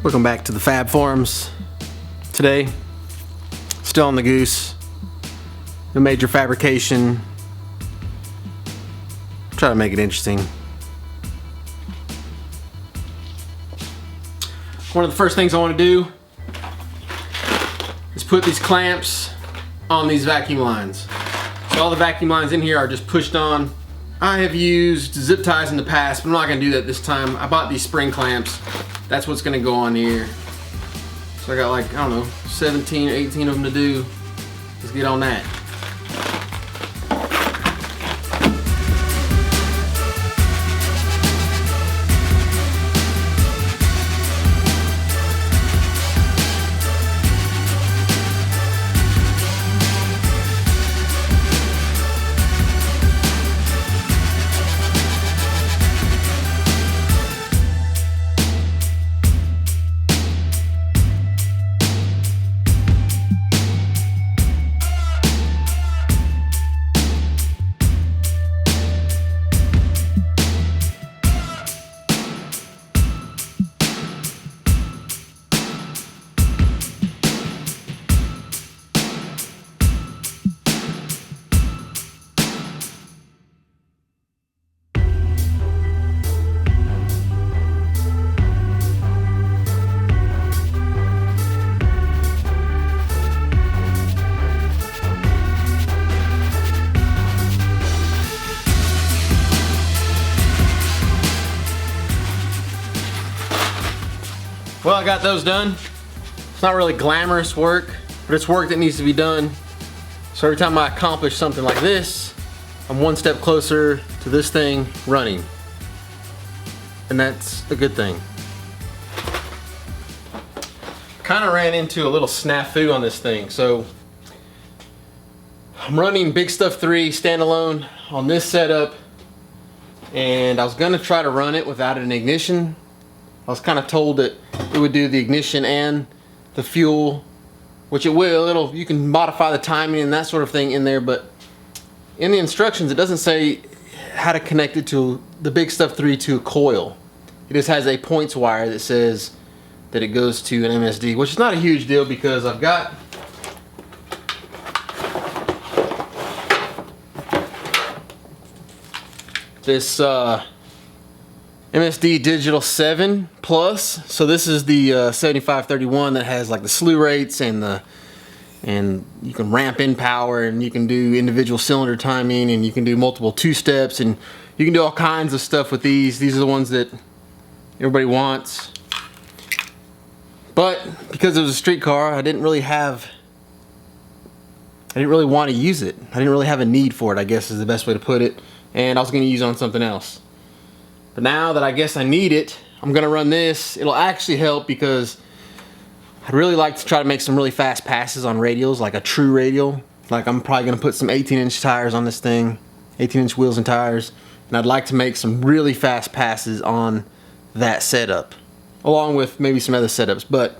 Welcome back to the Fab Forums. Today, still on the goose. No major fabrication. Try to make it interesting. One of the first things I want to do is put these clamps on these vacuum lines. So all the vacuum lines in here are just pushed on. I have used zip ties in the past, but I'm not going to do that this time. I bought these spring clamps. That's what's going to go on here. So I got like, I don't know, 17 or 18 of them to do. Let's get on that. Well, I got those done. It's not really glamorous work, but it's work that needs to be done. So every time I accomplish something like this, I'm one step closer to this thing running. And that's a good thing. Kind of ran into a little snafu on this thing. So I'm running Big Stuff 3 standalone on this setup, and I was gonna try to run it without an ignition. I was kind of told that it would do the ignition and the fuel, which it will. You can modify the timing and that sort of thing in there, but in the instructions it doesn't say how to connect it to the Big Stuff 3 to a coil. It just has a points wire that says that it goes to an MSD, which is not a huge deal because I've got this MSD Digital-7 Plus. So this is the 7531 that has like the slew rates and you can ramp in power, and you can do individual cylinder timing, and you can do multiple two-steps, and you can do all kinds of stuff with these. These are the ones that everybody wants. But because it was a street car, I didn't really want to use it. I didn't really have a need for it, I guess is the best way to put it. And I was going to use it on something else. But now that I guess I need it, I'm gonna run this. It'll actually help because I'd really like to try to make some really fast passes on radials, like a true radial. Like I'm probably gonna put some 18-inch tires on this thing, 18-inch wheels and tires, and I'd like to make some really fast passes on that setup, along with maybe some other setups. But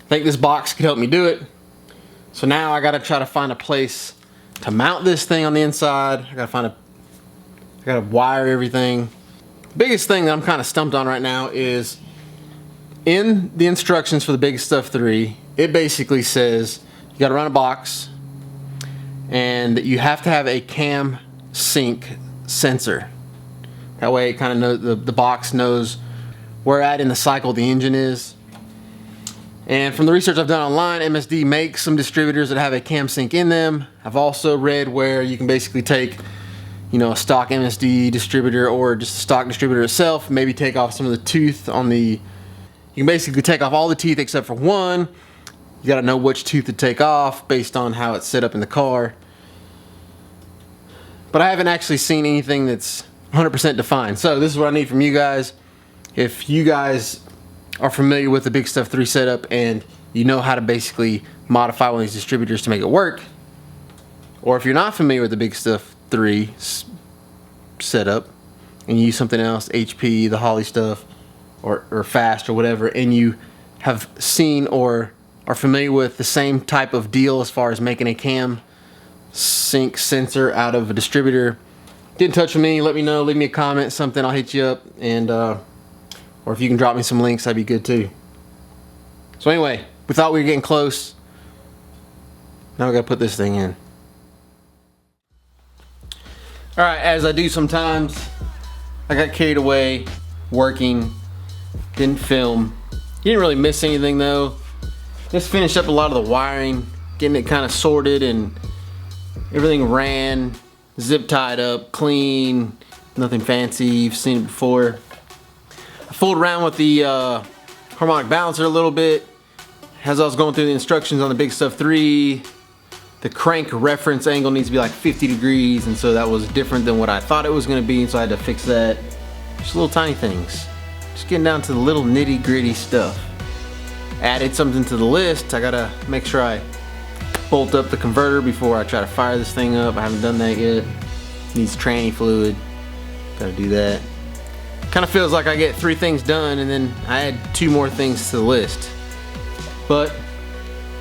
I think this box could help me do it. So now I gotta try to find a place to mount this thing on the inside. I gotta wire everything. Biggest thing that I'm kind of stumped on right now is in the instructions for the Big Stuff 3, it basically says you got to run a box and that you have to have a cam sync sensor. That way it kind of knows, the box knows where at in the cycle the engine is. And from the research I've done online, MSD makes some distributors that have a cam sync in them. I've also read where you can basically take, you know, a stock MSD distributor or just a stock distributor itself, maybe take off some of the tooth on the, you can basically take off all the teeth except for one. You got to know which tooth to take off based on how it's set up in the car. But I haven't actually seen anything that's 100% defined. So this is what I need from you guys. If you guys are familiar with the Big Stuff 3 setup and you know how to basically modify one of these distributors to make it work, or if you're not familiar with the Big Stuff 3 setup and you use something else, HP, the Holley stuff, or Fast or whatever, and you have seen or are familiar with the same type of deal as far as making a cam sync sensor out of a distributor, get in touch with me, let me know, leave me a comment, something, I'll hit you up, and or if you can drop me some links, that'd be good too. So anyway, we thought we were getting close. Now we gotta put this thing in. Alright, as I do sometimes, I got carried away working, didn't film. Didn't really miss anything though. Just finished up a lot of the wiring, getting it kind of sorted, and everything ran, zip tied up, clean, nothing fancy, you've seen it before. I fooled around with the harmonic balancer a little bit. As I was going through the instructions on the Big Stuff 3, the crank reference angle needs to be like 50 degrees, and so that was different than what I thought it was going to be, and so I had to fix that. Just little tiny things. Just getting down to the little nitty gritty stuff. Added something to the list. I gotta make sure I bolt up the converter before I try to fire this thing up. I haven't done that yet. Needs tranny fluid. Gotta do that. Kind of feels like I get 3 things done and then I add 2 more things to the list. But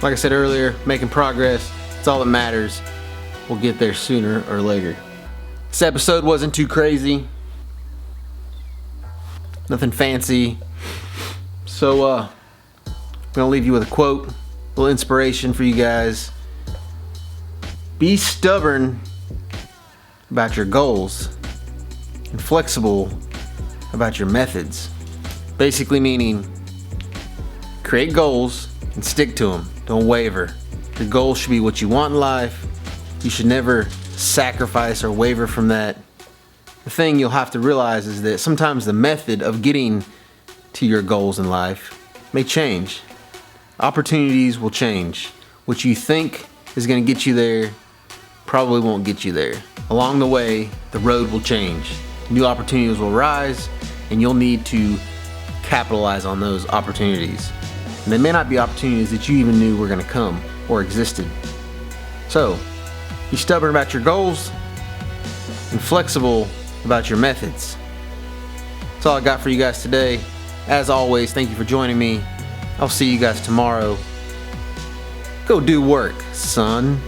like I said earlier, making progress. It's all that matters. We'll get there sooner or later. This episode wasn't too crazy. Nothing fancy. So I'm gonna leave you with a quote, a little inspiration for you guys. Be stubborn about your goals and flexible about your methods. Basically meaning create goals and stick to them. Don't waver. Your goals should be what you want in life. You should never sacrifice or waver from that. The thing you'll have to realize is that sometimes the method of getting to your goals in life may change. Opportunities will change. What you think is going to get you there probably won't get you there. Along the way, the road will change. New opportunities will rise, and you'll need to capitalize on those opportunities. And they may not be opportunities that you even knew were going to come or existed. So, be stubborn about your goals and flexible about your methods. That's all I got for you guys today. As always, thank you for joining me. I'll see you guys tomorrow. Go do work, son.